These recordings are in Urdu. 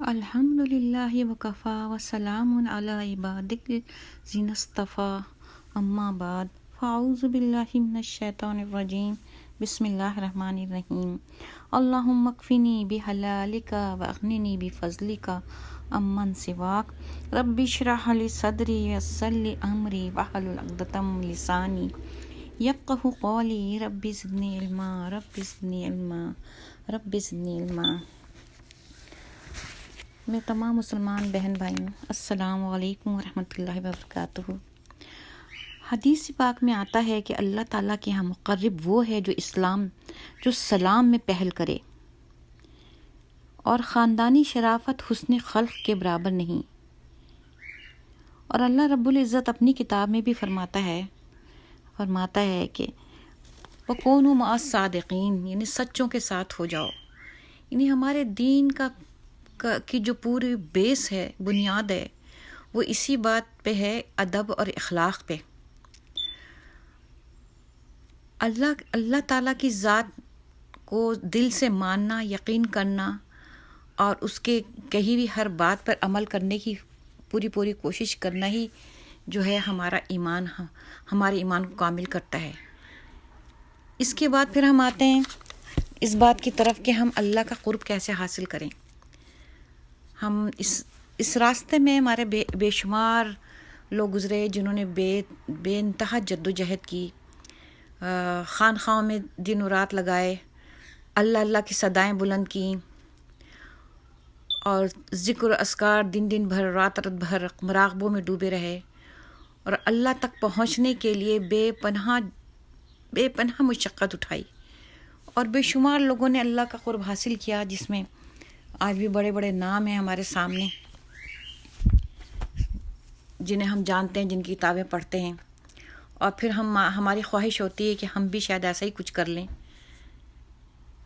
الحمدللہ وکفا وسلام علی عبادک الذین اصطفیٰ اما بعد فاعوذ باللہ من الشیطان الرجیم بسم اللہ الرحمن الرحیم اللہم اکفنی بحلالک واغننی بفضلک عمن سواک رب اشرح لی صدری ویسر لی امری واحلل عقدۃ من لسانی یفقہوا قولی رب زدنی علما رب زدنی علما رب زدنی علما۔ میں تمام مسلمان بہن بھائیوں السلام علیکم ورحمۃ اللہ وبرکاتہ۔ حدیث پاک میں آتا ہے کہ اللہ تعالیٰ کے ہاں مقرب وہ ہے جو سلام میں پہل کرے، اور خاندانی شرافت حسن خلق کے برابر نہیں۔ اور اللہ رب العزت اپنی کتاب میں بھی فرماتا ہے کہ وَكُونُوا مَعَ الصَّادِقِينَ، یعنی سچوں کے ساتھ ہو جاؤ۔ یعنی ہمارے دین کی جو پوری بیس ہے، بنیاد ہے، وہ اسی بات پہ ہے، ادب اور اخلاق پہ۔ اللہ تعالیٰ کی ذات کو دل سے ماننا، یقین کرنا، اور اس کے کہی ہوئی ہر بات پر عمل کرنے کی پوری کوشش کرنا ہی جو ہے ہمارے ایمان کو کامل کرتا ہے۔ اس کے بعد پھر ہم آتے ہیں اس بات کی طرف کہ ہم اللہ کا قرب کیسے حاصل کریں۔ ہم اس راستے میں ہمارے بے شمار لوگ گزرے جنہوں نے بے انتہا جد و جہد کی، خانقاہوں میں دن و رات لگائے، اللہ کی صدائیں بلند کیں، اور ذکر و اذکار دن بھر رات بھر مراقبوں میں ڈوبے رہے، اور اللہ تک پہنچنے کے لیے بے پناہ مشقت اٹھائی، اور بے شمار لوگوں نے اللہ کا قرب حاصل کیا، جس میں آج بھی بڑے بڑے نام ہیں ہمارے سامنے جنہیں ہم جانتے ہیں، جن کی کتابیں پڑھتے ہیں، اور پھر ہماری خواہش ہوتی ہے کہ ہم بھی شاید ایسا ہی کچھ کر لیں۔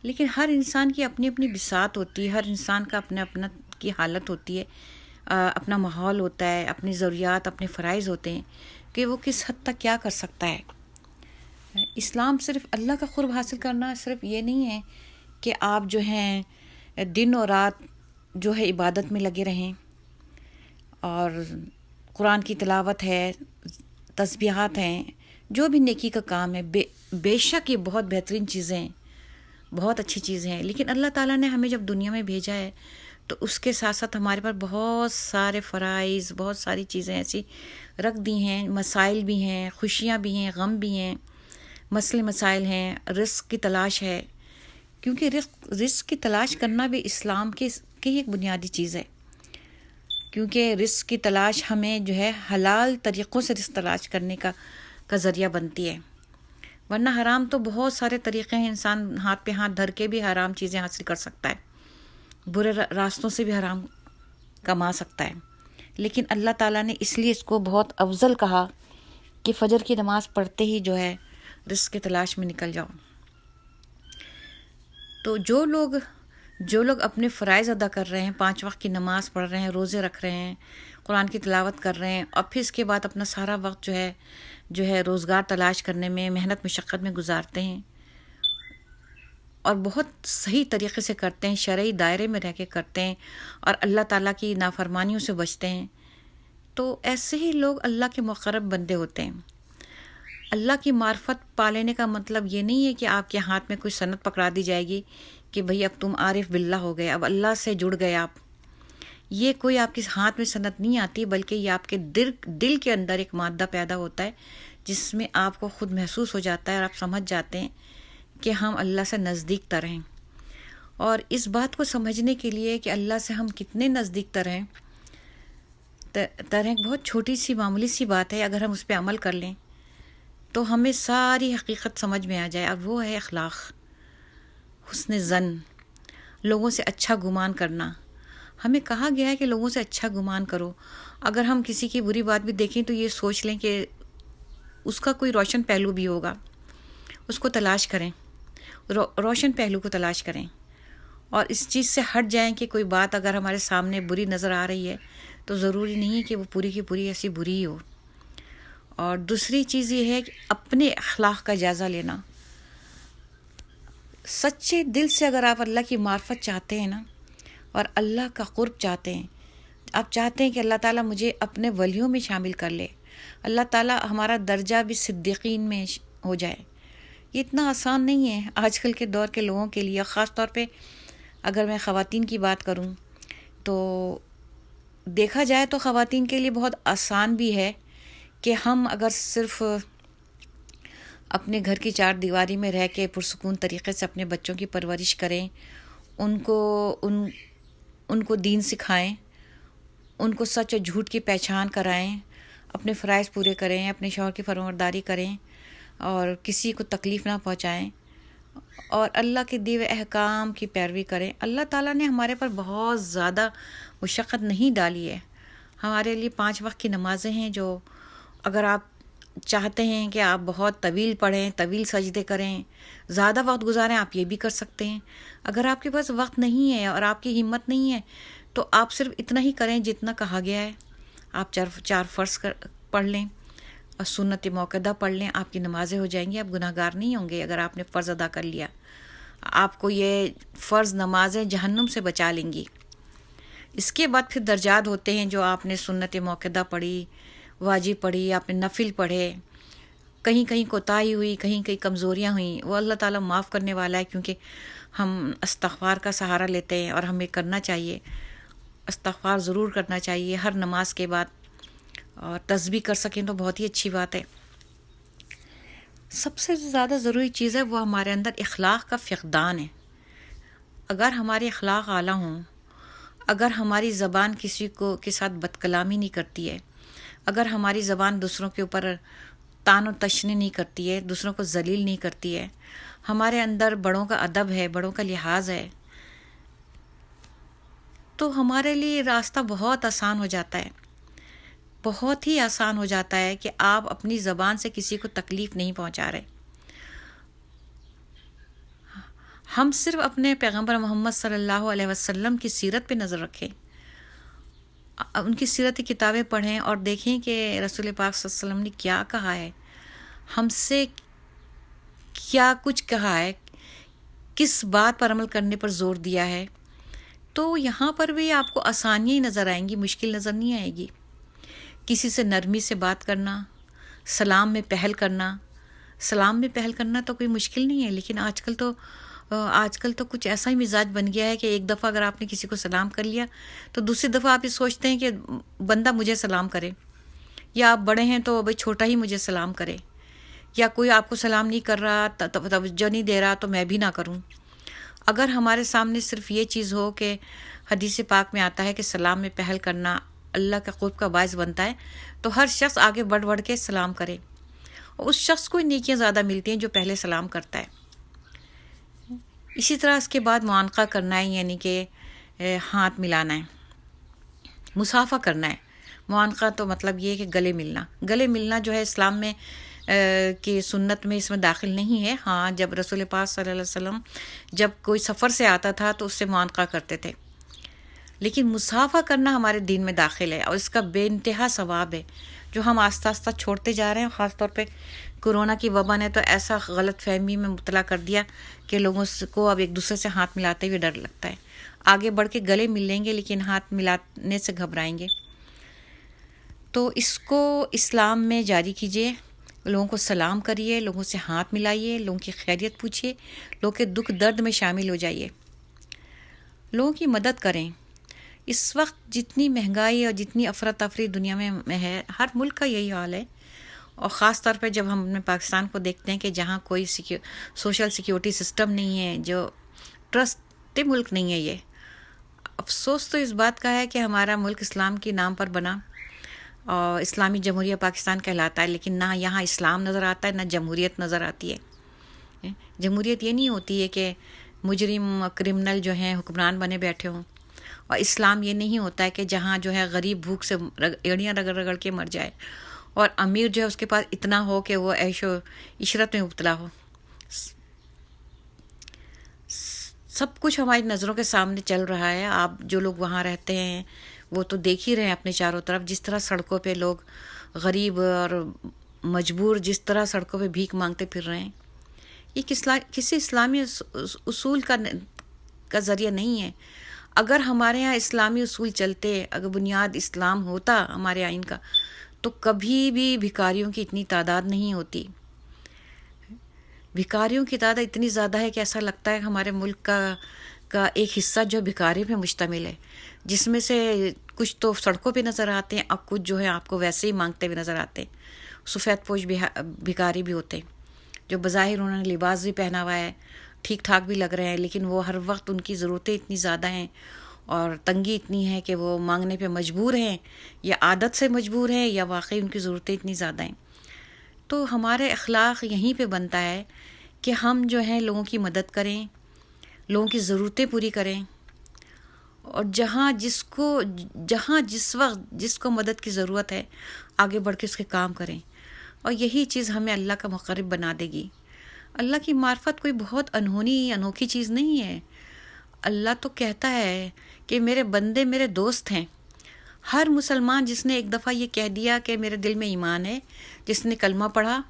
لیکن ہر انسان کی اپنی اپنی بساط ہوتی ہے، ہر انسان کا اپنا کی حالت ہوتی ہے، اپنا ماحول ہوتا ہے، اپنی ضروریات، اپنے فرائض ہوتے ہیں کہ وہ کس حد تک کیا کر سکتا ہے۔ اسلام صرف اللہ کا قرب حاصل کرنا صرف یہ نہیں ہے کہ آپ جو ہیں دن اور رات جو ہے عبادت میں لگے رہیں، اور قرآن کی تلاوت ہے، تسبیحات ہیں، جو بھی نیکی کا کام ہے، بے شک یہ بہت بہترین چیزیں ہیں، بہت اچھی چیزیں ہیں۔ لیکن اللہ تعالیٰ نے ہمیں جب دنیا میں بھیجا ہے تو اس کے ساتھ ساتھ ہمارے پر بہت سارے فرائض، بہت ساری چیزیں ایسی رکھ دی ہیں، مسائل بھی ہیں، خوشیاں بھی ہیں، غم بھی ہیں، مسئلے مسائل ہیں، رزق کی تلاش ہے، کیونکہ رزق کی تلاش کرنا بھی اسلام کی ایک بنیادی چیز ہے، کیونکہ رزق کی تلاش ہمیں جو ہے حلال طریقوں سے رزق تلاش کرنے کا ذریعہ بنتی ہے، ورنہ حرام تو بہت سارے طریقے ہیں، انسان ہاتھ پہ ہاتھ دھر کے بھی حرام چیزیں حاصل کر سکتا ہے، برے راستوں سے بھی حرام کما سکتا ہے۔ لیکن اللہ تعالیٰ نے اس لیے اس کو بہت افضل کہا کہ فجر کی نماز پڑھتے ہی جو ہے رزق کی تلاش میں نکل جاؤ۔ تو جو لوگ اپنے فرائض ادا کر رہے ہیں، 5 وقت کی نماز پڑھ رہے ہیں، روزے رکھ رہے ہیں، قرآن کی تلاوت کر رہے ہیں، اور پھر اس کے بعد اپنا سارا وقت جو ہے روزگار تلاش کرنے میں، محنت مشقت میں گزارتے ہیں، اور بہت صحیح طریقے سے کرتے ہیں، شرعی دائرے میں رہ کے کرتے ہیں، اور اللہ تعالیٰ کی نافرمانیوں سے بچتے ہیں، تو ایسے ہی لوگ اللہ کے مقرب بندے ہوتے ہیں۔ اللہ کی معرفت پا لینے کا مطلب یہ نہیں ہے کہ آپ کے ہاتھ میں کوئی سند پکڑا دی جائے گی کہ بھئی اب تم عارف باللہ ہو گئے، اب اللہ سے جڑ گئے آپ۔ یہ کوئی آپ کے ہاتھ میں سند نہیں آتی، بلکہ یہ آپ کے دل کے اندر ایک مادہ پیدا ہوتا ہے، جس میں آپ کو خود محسوس ہو جاتا ہے، اور آپ سمجھ جاتے ہیں کہ ہم اللہ سے نزدیک تر ہیں۔ اور اس بات کو سمجھنے کے لیے کہ اللہ سے ہم کتنے نزدیک تر ہیں، بہت چھوٹی سی معمولی سی بات ہے، اگر ہم اس پہ عمل کر لیں تو ہمیں ساری حقیقت سمجھ میں آ جائے، اب وہ ہے اخلاق، حسن ظن، لوگوں سے اچھا گمان کرنا۔ ہمیں کہا گیا ہے کہ لوگوں سے اچھا گمان کرو، اگر ہم کسی کی بری بات بھی دیکھیں تو یہ سوچ لیں کہ اس کا کوئی روشن پہلو بھی ہوگا، اس کو تلاش کریں، روشن پہلو کو تلاش کریں، اور اس چیز سے ہٹ جائیں کہ کوئی بات اگر ہمارے سامنے بری نظر آ رہی ہے تو ضروری نہیں کہ وہ پوری کی پوری ایسی بری ہی ہو۔ اور دوسری چیز یہ ہے کہ اپنے اخلاق کا جائزہ لینا۔ سچے دل سے اگر آپ اللہ کی معرفت چاہتے ہیں نا، اور اللہ کا قرب چاہتے ہیں. آپ چاہتے ہیں کہ اللہ تعالیٰ مجھے اپنے ولیوں میں شامل کر لے، اللہ تعالیٰ ہمارا درجہ بھی صدیقین میں ہو جائے. یہ اتنا آسان نہیں ہے آج کل کے دور کے لوگوں کے لیے. خاص طور پہ اگر میں خواتین کی بات کروں تو دیکھا جائے تو خواتین کے لیے بہت آسان بھی ہے کہ ہم اگر صرف اپنے گھر کی چار دیواری میں رہ کے پرسکون طریقے سے اپنے بچوں کی پرورش کریں، ان کو دین سکھائیں، ان کو سچ اور جھوٹ کی پہچان کرائیں، اپنے فرائض پورے کریں، اپنے شوہر کی فرمانبرداری کریں اور کسی کو تکلیف نہ پہنچائیں اور اللہ کے دیے ہوئے احکام کی پیروی کریں. اللہ تعالیٰ نے ہمارے پر بہت زیادہ مشقت نہیں ڈالی ہے. ہمارے لیے 5 وقت کی نمازیں ہیں جو اگر آپ چاہتے ہیں کہ آپ بہت طویل پڑھیں، طویل سجدے کریں، زیادہ وقت گزاریں، آپ یہ بھی کر سکتے ہیں. اگر آپ کے پاس وقت نہیں ہے اور آپ کی ہمت نہیں ہے تو آپ صرف اتنا ہی کریں جتنا کہا گیا ہے. آپ 4 فرض پڑھ لیں اور سنت موقدہ پڑھ لیں، آپ کی نمازیں ہو جائیں گی. آپ گناہ گار نہیں ہوں گے اگر آپ نے فرض ادا کر لیا. آپ کو یہ فرض نمازیں جہنم سے بچا لیں گی. اس کے بعد پھر درجات ہوتے ہیں جو آپ نے سنت موقدہ پڑھی، واجب پڑھی، آپ نے نفل پڑھے، کہیں کہیں کوتاہی ہوئی، کہیں کہیں کمزوریاں ہوئیں، وہ اللہ تعالیٰ معاف کرنے والا ہے کیونکہ ہم استغفار کا سہارا لیتے ہیں اور ہمیں کرنا چاہیے. استغفار ضرور کرنا چاہیے ہر نماز کے بعد، اور تسبیح کر سکیں تو بہت ہی اچھی بات ہے. سب سے زیادہ ضروری چیز ہے وہ ہمارے اندر اخلاق کا فقدان ہے. اگر ہمارے اخلاق اعلیٰ ہوں، اگر ہماری زبان کسی کو کے ساتھ بد کلامی نہیں کرتی ہے، اگر ہماری زبان دوسروں کے اوپر طعن و تشنیع نہیں کرتی ہے، دوسروں کو ذلیل نہیں کرتی ہے، ہمارے اندر بڑوں کا ادب ہے، بڑوں کا لحاظ ہے، تو ہمارے لیے راستہ بہت آسان ہو جاتا ہے. بہت ہی آسان ہو جاتا ہے کہ آپ اپنی زبان سے کسی کو تکلیف نہیں پہنچا رہے. ہم صرف اپنے پیغمبر محمد صلی اللہ علیہ وسلم کی سیرت پہ نظر رکھیں، ان کی سیرت کی کتابیں پڑھیں اور دیکھیں کہ رسول پاک صلی اللہ علیہ وسلم نے کیا کہا ہے، ہم سے کیا کچھ کہا ہے، کس بات پر عمل کرنے پر زور دیا ہے. تو یہاں پر بھی آپ کو آسانیاں نظر آئیں گی، مشکل نظر نہیں آئے گی. کسی سے نرمی سے بات کرنا، سلام میں پہل کرنا. سلام میں پہل کرنا تو کوئی مشکل نہیں ہے، لیکن آج کل تو کچھ ایسا ہی مزاج بن گیا ہے کہ ایک دفعہ اگر آپ نے کسی کو سلام کر لیا تو دوسری دفعہ آپ یہ سوچتے ہیں کہ بندہ مجھے سلام کرے، یا آپ بڑے ہیں تو بھائی چھوٹا ہی مجھے سلام کرے، یا کوئی آپ کو سلام نہیں کر رہا، توجہ نہیں دے رہا تو میں بھی نہ کروں. اگر ہمارے سامنے صرف یہ چیز ہو کہ حدیث پاک میں آتا ہے کہ سلام میں پہل کرنا اللہ کا قرب کا باعث بنتا ہے، تو ہر شخص آگے بڑھ کے سلام کرے، اور اس شخص کو نیکیاں زیادہ ملتی ہیں جو پہلے سلام کرتا ہے. اسی طرح اس کے بعد معانقہ کرنا ہے، یعنی کہ ہاتھ ملانا ہے، مصافحہ کرنا ہے. معانقہ تو مطلب یہ ہے کہ گلے ملنا جو ہے اسلام میں کی سنت میں اس میں داخل نہیں ہے. ہاں، جب رسول پاک صلی اللہ علیہ وسلم جب کوئی سفر سے آتا تھا تو اس سے معانقہ کرتے تھے، لیکن مصافحہ کرنا ہمارے دین میں داخل ہے اور اس کا بے انتہا ثواب ہے جو ہم آہستہ آہستہ چھوڑتے جا رہے ہیں. خاص طور پہ کورونا کی وبا نے تو ایسا غلط فہمی میں مبتلا کر دیا کہ لوگوں کو اب ایک دوسرے سے ہاتھ ملاتے ہوئے ڈر لگتا ہے. آگے بڑھ کے گلے مل لیں گے لیکن ہاتھ ملانے سے گھبرائیں گے. تو اس کو اسلام میں جاری کیجیے، لوگوں کو سلام کریے، لوگوں سے ہاتھ ملائیے، لوگوں کی خیریت پوچھیے، لوگوں کے دکھ درد میں شامل ہو جائیے، لوگوں کی مدد کریں. اس وقت جتنی مہنگائی اور جتنی افراتفری دنیا میں ہے، ہر ملک کا یہی حال ہے، اور خاص طور پہ جب ہم اپنے پاکستان کو دیکھتے ہیں کہ جہاں کوئی سوشل سیکیورٹی سسٹم نہیں ہے، جو ٹرسٹ ملک نہیں ہے. یہ افسوس تو اس بات کا ہے کہ ہمارا ملک اسلام کے نام پر بنا اور اسلامی جمہوریہ پاکستان کہلاتا ہے، لیکن نہ یہاں اسلام نظر آتا ہے نہ جمہوریت نظر آتی ہے. جمہوریت یہ نہیں ہوتی ہے کہ مجرم کرمنل جو ہیں حکمران بنے بیٹھے ہوں، اور اسلام یہ نہیں ہوتا ہے کہ جہاں جو ہے غریب بھوک سے ایڑیاں رگڑ کے مر جائے اور امیر جو ہے اس کے پاس اتنا ہو کہ وہ عیش و عشرت میں مبتلا ہو. سب کچھ ہماری نظروں کے سامنے چل رہا ہے. آپ جو لوگ وہاں رہتے ہیں وہ تو دیکھ ہی رہے ہیں اپنے چاروں طرف، جس طرح سڑکوں پہ لوگ غریب اور مجبور جس طرح سڑکوں پہ بھیک مانگتے پھر رہے ہیں. یہ کسی اسلامی اصول کا ذریعہ نہیں ہے. اگر ہمارے یہاں اسلامی اصول چلتے، اگر بنیاد اسلام ہوتا ہمارے آئین کا، تو کبھی بھی بھکاریوں کی اتنی تعداد نہیں ہوتی. بھکاریوں کی تعداد اتنی زیادہ ہے کہ ایسا لگتا ہے کہ ہمارے ملک کا ایک حصہ جو بھکاری پہ مشتمل ہے، جس میں سے کچھ تو سڑکوں پہ نظر آتے ہیں، اور کچھ جو ہے آپ کو ویسے ہی مانگتے ہوئے نظر آتے ہیں. سفید پوش بھکاری بھی ہوتے ہیں، جو بظاہر انہوں نے لباس بھی پہنا ہوا ہے، ٹھیک ٹھاک بھی لگ رہے ہیں، لیکن وہ ہر وقت ان کی ضرورتیں اتنی زیادہ ہیں اور تنگی اتنی ہے کہ وہ مانگنے پہ مجبور ہیں، یا عادت سے مجبور ہیں، یا واقعی ان کی ضرورتیں اتنی زیادہ ہیں. تو ہمارے اخلاق یہیں پہ بنتا ہے کہ ہم جو ہیں لوگوں کی مدد کریں، لوگوں کی ضرورتیں پوری کریں، اور جہاں جس وقت جس کو مدد کی ضرورت ہے آگے بڑھ کے اس کے کام کریں. اور یہی چیز ہمیں اللہ کا مقرب بنا دے گی. اللہ کی معرفت کوئی بہت انوکھی چیز نہیں ہے. اللہ تو کہتا ہے کہ میرے بندے میرے دوست ہیں. ہر مسلمان جس نے ایک دفعہ یہ کہہ دیا کہ میرے دل میں ایمان ہے، جس نے کلمہ پڑھا،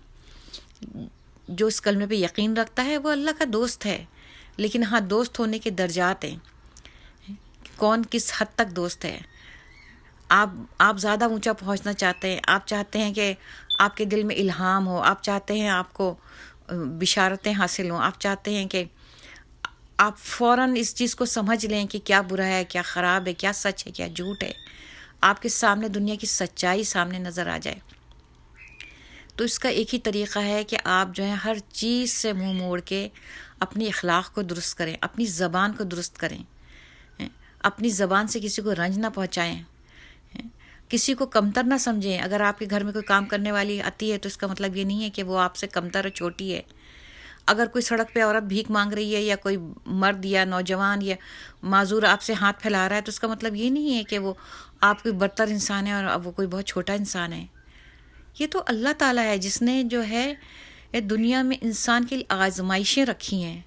جو اس کلمے پہ یقین رکھتا ہے، وہ اللہ کا دوست ہے. لیکن ہاں، دوست ہونے کے درجات ہیں. کون کس حد تک دوست ہے. آپ زیادہ اونچا پہنچنا چاہتے ہیں، آپ چاہتے ہیں کہ آپ کے دل میں الہام ہو، آپ چاہتے ہیں آپ کو بشارتیں حاصل ہوں، آپ چاہتے ہیں کہ آپ فوراً اس چیز کو سمجھ لیں کہ کیا برا ہے، کیا خراب ہے، کیا سچ ہے، کیا جھوٹ ہے، آپ کے سامنے دنیا کی سچائی سامنے نظر آ جائے. تو اس کا ایک ہی طریقہ ہے کہ آپ جو ہے ہر چیز سے منہ موڑ کے اپنی اخلاق کو درست کریں، اپنی زبان کو درست کریں، اپنی زبان سے کسی کو رنج نہ پہنچائیں، کسی کو کمتر نہ سمجھیں. اگر آپ کے گھر میں کوئی کام کرنے والی آتی ہے تو اس کا مطلب یہ نہیں ہے کہ وہ آپ سے کمتر اور چھوٹی ہے. اگر کوئی سڑک پہ عورت بھیک مانگ رہی ہے، یا کوئی مرد یا نوجوان یا معذور آپ سے ہاتھ پھیلا رہا ہے، تو اس کا مطلب یہ نہیں ہے کہ وہ آپ کوئی برتر انسان ہے اور وہ کوئی بہت چھوٹا انسان ہے. یہ تو اللہ تعالیٰ ہے جس نے جو ہے دنیا میں انسان کے لیے آزمائشیں رکھی ہیں.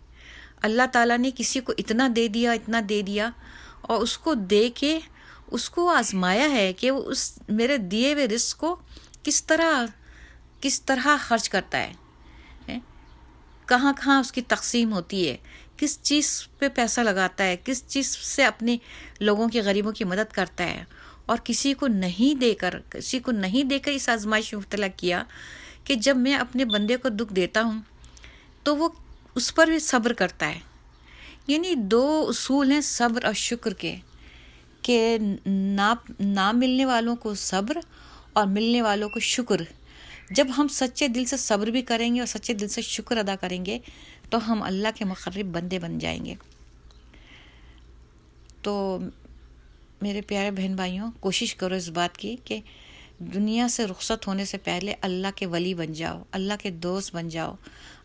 اللہ تعالیٰ نے کسی کو اتنا دے دیا اور اس کو دے کے اس کو آزمایا ہے کہ وہ اس میرے دیے ہوئے رزق کو کس طرح خرچ کرتا ہے، کہاں کہاں اس کی تقسیم ہوتی ہے، کس چیز پہ پیسہ لگاتا ہے، کس چیز سے اپنے لوگوں کی غریبوں کی مدد کرتا ہے. اور کسی کو نہیں دے کر اس آزمائش میں مبتلا کیا کہ جب میں اپنے بندے کو دکھ دیتا ہوں تو وہ اس پر بھی صبر کرتا ہے. یعنی 2 اصول ہیں صبر اور شکر کے، کہ نہ ملنے والوں کو صبر اور ملنے والوں کو شکر. جب ہم سچے دل سے صبر بھی کریں گے اور سچے دل سے شکر ادا کریں گے تو ہم اللہ کے مقرب بندے بن جائیں گے. تو میرے پیارے بہن بھائیوں، کوشش کرو اس بات کی کہ دنیا سے رخصت ہونے سے پہلے اللہ کے ولی بن جاؤ، اللہ کے دوست بن جاؤ،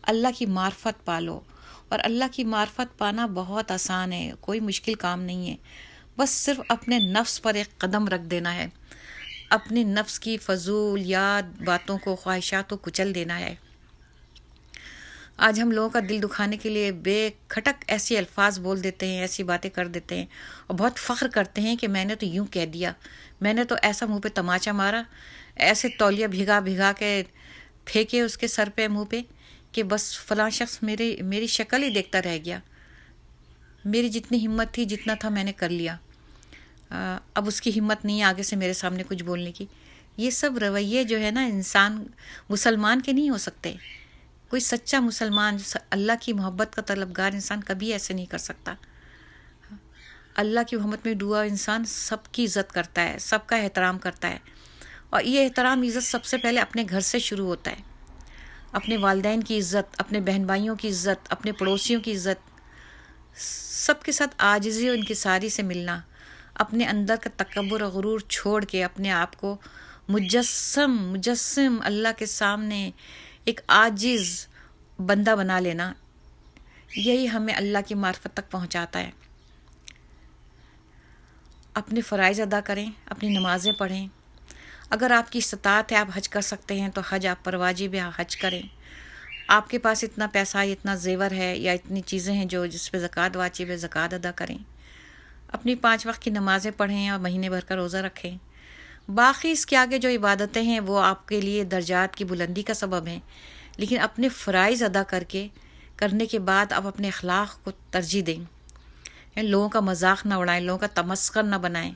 اللہ کی معرفت پالو. اور اللہ کی معرفت پانا بہت آسان ہے، کوئی مشکل کام نہیں ہے. بس صرف اپنے نفس پر ایک قدم رکھ دینا ہے، اپنے نفس کی فضول یاد باتوں کو، خواہشات کو کچل دینا ہے. آج ہم لوگوں کا دل دکھانے کے لیے بے کھٹک ایسی الفاظ بول دیتے ہیں، ایسی باتیں کر دیتے ہیں، اور بہت فخر کرتے ہیں کہ میں نے تو یوں کہہ دیا، میں نے تو ایسا منہ پہ تماچا مارا، ایسے تولیہ بھگا کے پھینکے اس کے سر پہ، منہ پہ، کہ بس فلاں شخص میری شکل ہی دیکھتا رہ گیا. میری جتنی ہمت تھی، جتنا تھا میں نے کر لیا، اب اس کی ہمت نہیں آگے سے میرے سامنے کچھ بولنے کی. یہ سب رویے جو ہے نا، مسلمان کے نہیں ہو سکتے. کوئی سچا مسلمان، اللہ کی محبت کا طلبگار انسان کبھی ایسے نہیں کر سکتا. اللہ کی محبت میں ڈوبا انسان سب کی عزت کرتا ہے، سب کا احترام کرتا ہے. اور یہ احترام عزت سب سے پہلے اپنے گھر سے شروع ہوتا ہے. اپنے والدین کی عزت، اپنے بہن بھائیوں کی عزت، اپنے پڑوسیوں کی عزت، سب کے ساتھ عاجزی اور انکساری سے ملنا، اپنے اندر کا تکبر اور غرور چھوڑ کے اپنے آپ کو مجسم اللہ کے سامنے ایک عاجز بندہ بنا لینا، یہی ہمیں اللہ کی معرفت تک پہنچاتا ہے. اپنے فرائض ادا کریں، اپنی نمازیں پڑھیں. اگر آپ کی استطاعت ہے، آپ حج کر سکتے ہیں تو حج آپ پر واجب ہے، حج کریں. آپ کے پاس اتنا پیسہ، اتنا زیور ہے، یا اتنی چیزیں ہیں جس پہ زکوٰۃ واجب ہے، زکوٰۃ ادا کریں. اپنی 5 وقت کی نمازیں پڑھیں اور مہینے بھر کا روزہ رکھیں. باقی اس کے آگے جو عبادتیں ہیں وہ آپ کے لیے درجات کی بلندی کا سبب ہیں، لیکن اپنے فرائض ادا کرنے کے بعد آپ اپنے اخلاق کو ترجیح دیں. لوگوں کا مذاق نہ اڑائیں، لوگوں کا تمسخر نہ بنائیں.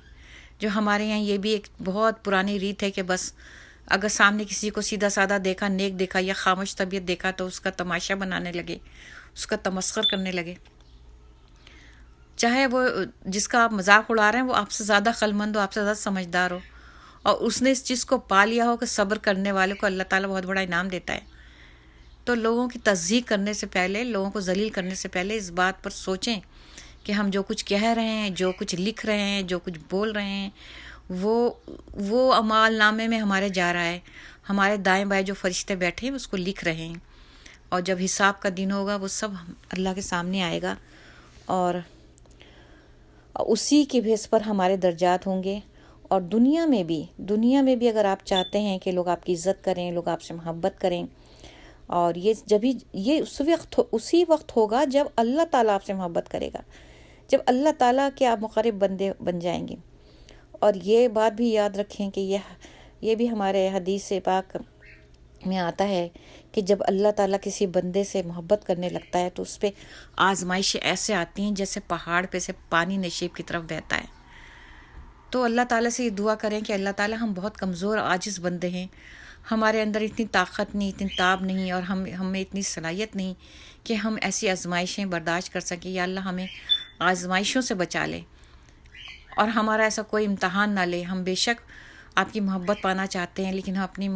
جو ہمارے یہاں یہ بھی ایک بہت پرانی ریت ہے کہ بس اگر سامنے کسی کو سیدھا سادہ دیکھا، نیک دیکھا یا خاموش طبیعت دیکھا تو اس کا تماشا بنانے لگے، اس کا تمسخر کرنے لگے. چاہے وہ جس کا آپ مذاق اڑا رہے ہیں وہ آپ سے زیادہ عقلمند ہو، آپ سے زیادہ سمجھدار ہو، اور اس نے اس چیز کو پا لیا ہو کہ صبر کرنے والے کو اللہ تعالیٰ بہت بڑا انعام دیتا ہے. تو لوگوں کی تصدیق کرنے سے پہلے، لوگوں کو ذلیل کرنے سے پہلے اس بات پر سوچیں کہ ہم جو کچھ کہہ رہے ہیں، جو کچھ لکھ رہے ہیں، جو کچھ بول رہے ہیں، وہ اعمال نامے میں ہمارے جا رہا ہے. ہمارے دائیں بائیں جو فرشتے بیٹھے ہیں اس کو لکھ رہے ہیں، اور جب حساب کا دن ہوگا وہ سب اللہ کے سامنے آئے گا، اور اسی کے بیس پر ہمارے درجات ہوں گے. اور دنیا میں بھی اگر آپ چاہتے ہیں کہ لوگ آپ کی عزت کریں، لوگ آپ سے محبت کریں، اور یہ اسی وقت ہوگا جب اللہ تعالیٰ آپ سے محبت کرے گا، جب اللہ تعالیٰ کے آپ مقرب بندے بن جائیں گے. اور یہ بات بھی یاد رکھیں کہ یہ بھی ہمارے حدیث پاک میں آتا ہے کہ جب اللہ تعالیٰ کسی بندے سے محبت کرنے لگتا ہے تو اس پہ آزمائشیں ایسے آتی ہیں جیسے پہاڑ پہ سے پانی نشیب کی طرف بہتا ہے. تو اللہ تعالیٰ سے یہ دعا کریں کہ اللہ تعالیٰ ہم بہت کمزور عاجز بندے ہیں، ہمارے اندر اتنی طاقت نہیں، اتنی تاب نہیں، اور ہمیں اتنی صلاحیت نہیں کہ ہم ایسی آزمائشیں برداشت کر سکیں. یا اللہ ہمیں آزمائشوں سے بچا لے اور ہمارا ایسا کوئی امتحان نہ لے. ہم بے شک آپ کی محبت پانا چاہتے ہیں، لیکن ہم اپنی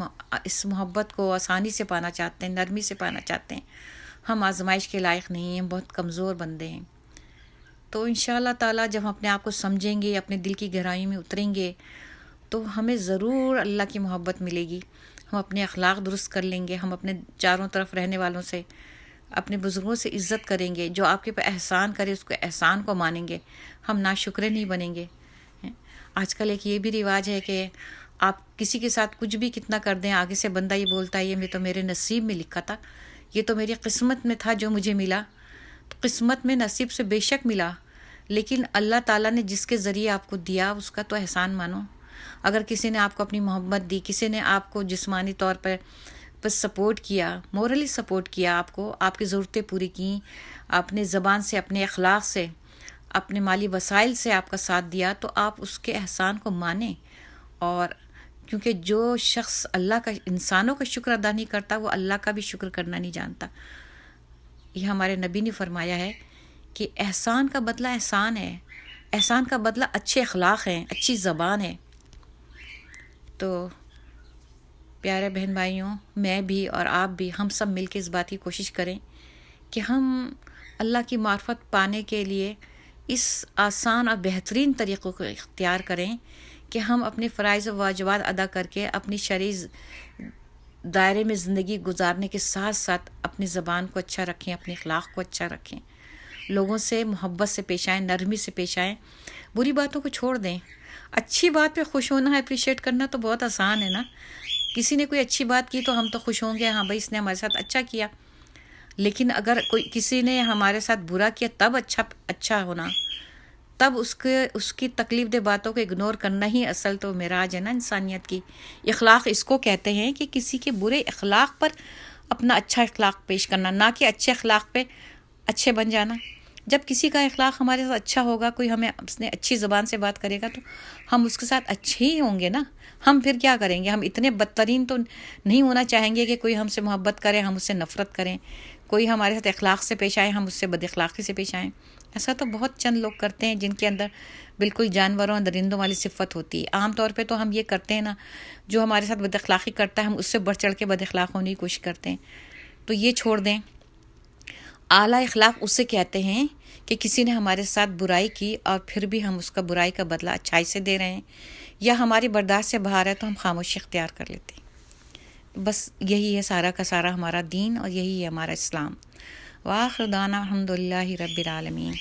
اس محبت کو آسانی سے پانا چاہتے ہیں، نرمی سے پانا چاہتے ہیں. ہم آزمائش کے لائق نہیں ہیں، ہم بہت کمزور بندے ہیں. تو انشاءاللہ تعالیٰ جب ہم اپنے آپ کو سمجھیں گے، اپنے دل کی گہرائی میں اتریں گے، تو ہمیں ضرور اللہ کی محبت ملے گی. ہم اپنے اخلاق درست کر لیں گے، ہم اپنے چاروں طرف رہنے والوں سے، اپنے بزرگوں سے عزت کریں گے. جو آپ کے پہ احسان کرے اس کو احسان کو مانیں گے، ہم ناشکرے نہیں بنیں گے. آج کل ایک یہ بھی رواج ہے کہ آپ کسی کے ساتھ کچھ بھی کتنا کر دیں، آگے سے بندہ یہ بولتا ہے یہ تو میرے نصیب میں لکھا تھا، یہ تو میری قسمت میں تھا جو مجھے ملا. تو قسمت میں نصیب سے بے شک ملا، لیکن اللہ تعالیٰ نے جس کے ذریعے آپ کو دیا اس کا تو احسان مانو. اگر کسی نے آپ کو اپنی محبت دی، کسی نے آپ کو جسمانی طور پر سپورٹ کیا، مورلی سپورٹ کیا، آپ کو آپ کی ضرورتیں پوری کیں، اپنے زبان سے، اپنے اخلاق سے، اپنے مالی وسائل سے آپ کا ساتھ دیا، تو آپ اس کے احسان کو مانیں. اور کیونکہ جو شخص انسانوں کا شکر ادا نہیں کرتا وہ اللہ کا بھی شکر کرنا نہیں جانتا. یہ ہمارے نبی نے فرمایا ہے کہ احسان کا بدلہ احسان ہے، احسان کا بدلہ اچھے اخلاق ہیں، اچھی زبان ہے. تو پیارے بہن بھائیوں، میں بھی اور آپ بھی، ہم سب مل کے اس بات کی کوشش کریں کہ ہم اللہ کی معرفت پانے کے لیے اس آسان اور بہترین طریقوں کو اختیار کریں کہ ہم اپنے فرائض و واجبات ادا کر کے اپنی شرعی دائرے میں زندگی گزارنے کے ساتھ ساتھ اپنی زبان کو اچھا رکھیں، اپنے اخلاق کو اچھا رکھیں، لوگوں سے محبت سے پیش آئیں، نرمی سے پیش آئیں، بری باتوں کو چھوڑ دیں. اچھی بات پہ خوش ہونا، اپریشیٹ کرنا تو بہت آسان ہے نا. کسی نے کوئی اچھی بات کی تو ہم تو خوش ہوں گے، ہاں بھائی اس نے ہمارے ساتھ اچھا کیا. لیکن اگر کسی نے ہمارے ساتھ برا کیا تب اچھا ہونا، تب اس کی تکلیف دہ باتوں کو اگنور کرنا ہی اصل تو معراج ہے نا انسانیت کی. اخلاق اس کو کہتے ہیں کہ کسی کے برے اخلاق پر اپنا اچھا اخلاق پیش کرنا، نہ کہ اچھے اخلاق پہ اچھے بن جانا. جب کسی کا اخلاق ہمارے ساتھ اچھا ہوگا، کوئی ہمیں اس نے اچھی زبان سے بات کرے گا تو ہم اس کے ساتھ اچھے ہی ہوں گے نا. ہم پھر کیا کریں گے؟ ہم اتنے بدترین تو نہیں ہونا چاہیں گے کہ کوئی ہم سے محبت کرے، ہم اس سے نفرت کریں. کوئی ہمارے ساتھ اخلاق سے پیش آئے، ہم اس سے بد اخلاقی سے پیش آئیں. ایسا تو بہت چند لوگ کرتے ہیں جن کے اندر بالکل جانوروں اور درندوں والی صفت ہوتی ہے. عام طور پہ تو ہم یہ کرتے ہیں نا، جو ہمارے ساتھ بد اخلاقی کرتا ہے ہم اس سے بڑھ چڑھ کے بد اخلاق ہونے کی کوشش کرتے ہیں. تو یہ چھوڑ دیں. اعلیٰ اخلاق اسے کہتے ہیں کہ کسی نے ہمارے ساتھ برائی کی اور پھر بھی ہم اس کا برائی کا بدلہ اچھائی سے دے رہے ہیں، یا ہماری برداشت سے باہر ہے تو ہم خاموشی اختیار کر لیتے ہیں. بس یہی ہے سارا کا سارا ہمارا دین، اور یہی ہے ہمارا اسلام. وآخر دعوانا الحمد للہ رب العالمین.